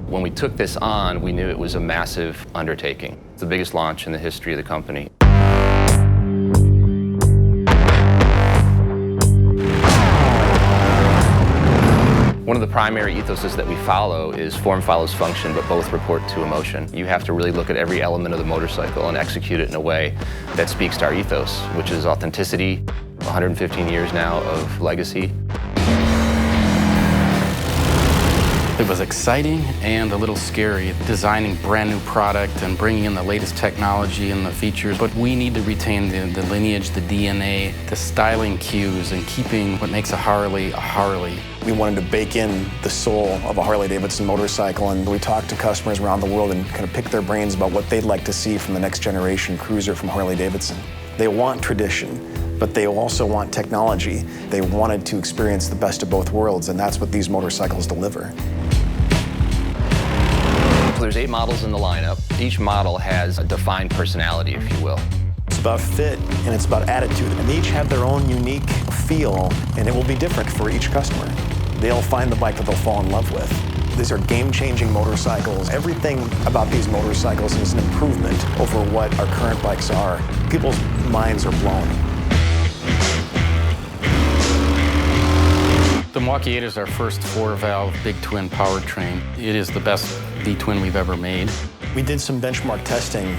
When we took this on, we knew it was a massive undertaking. It's the biggest launch in the history of the company. One of the primary ethoses that we follow is form follows function, but both report to emotion. You have to really look at every element of the motorcycle and execute it in a way that speaks to our ethos, which is authenticity, 115 years now of legacy. It was exciting and a little scary, designing brand new product and bringing in the latest technology and the features, but we need to retain the lineage, the DNA, the styling cues, and keeping what makes a Harley a Harley. We wanted to bake in the soul of a Harley-Davidson motorcycle, and we talked to customers around the world and kind of pick their brains about what they'd like to see from the next generation cruiser from Harley-Davidson. They want tradition, but they also want technology. They wanted to experience the best of both worlds, and that's what these motorcycles deliver. There's 8 models in the lineup. Each model has a defined personality, if you will. It's about fit and it's about attitude, and they each have their own unique feel, and it will be different for each customer. They'll find the bike that they'll fall in love with. These are game-changing motorcycles. Everything about these motorcycles is an improvement over what our current bikes are. People's minds are blown. The Milwaukee 8 is our first 4-valve big twin powertrain. It is the best V-twin we've ever made. We did some benchmark testing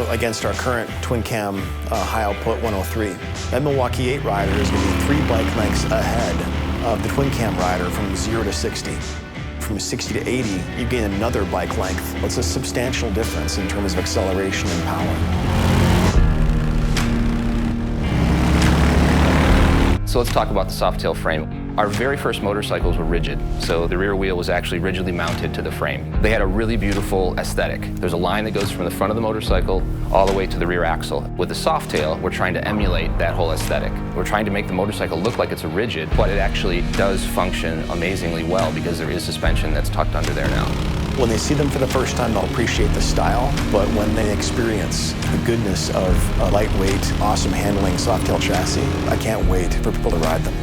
against our current twin cam high output 103. That Milwaukee 8 rider is going to be 3 bike lengths ahead of the twin cam rider from 0 to 60. From 60 to 80, you gain another bike length. It's a substantial difference in terms of acceleration and power. So let's talk about the Softail frame. Our very first motorcycles were rigid, so the rear wheel was actually rigidly mounted to the frame. They had a really beautiful aesthetic. There's a line that goes from the front of the motorcycle all the way to the rear axle. With the Softail, we're trying to emulate that whole aesthetic. We're trying to make the motorcycle look like it's a rigid, but it actually does function amazingly well because there is suspension that's tucked under there now. When they see them for the first time, they'll appreciate the style, but when they experience the goodness of a lightweight, awesome handling Softail chassis, I can't wait for people to ride them.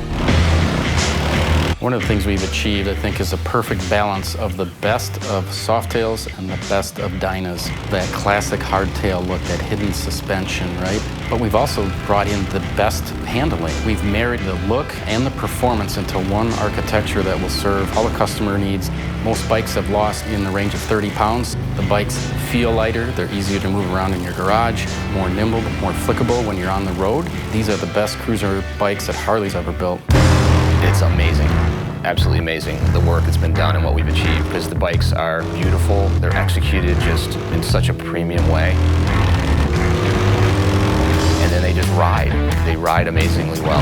One of the things we've achieved, I think, is a perfect balance of the best of Softails and the best of Dynas. That classic hardtail look, that hidden suspension, right? But we've also brought in the best handling. We've married the look and the performance into one architecture that will serve all the customer needs. Most bikes have lost in the range of 30 pounds. The bikes feel lighter, they're easier to move around in your garage, more nimble, more flickable when you're on the road. These are the best cruiser bikes that Harley's ever built. It's amazing, absolutely amazing, the work that's been done and what we've achieved, because the bikes are beautiful, they're executed just in such a premium way. And then they just ride. They ride amazingly well.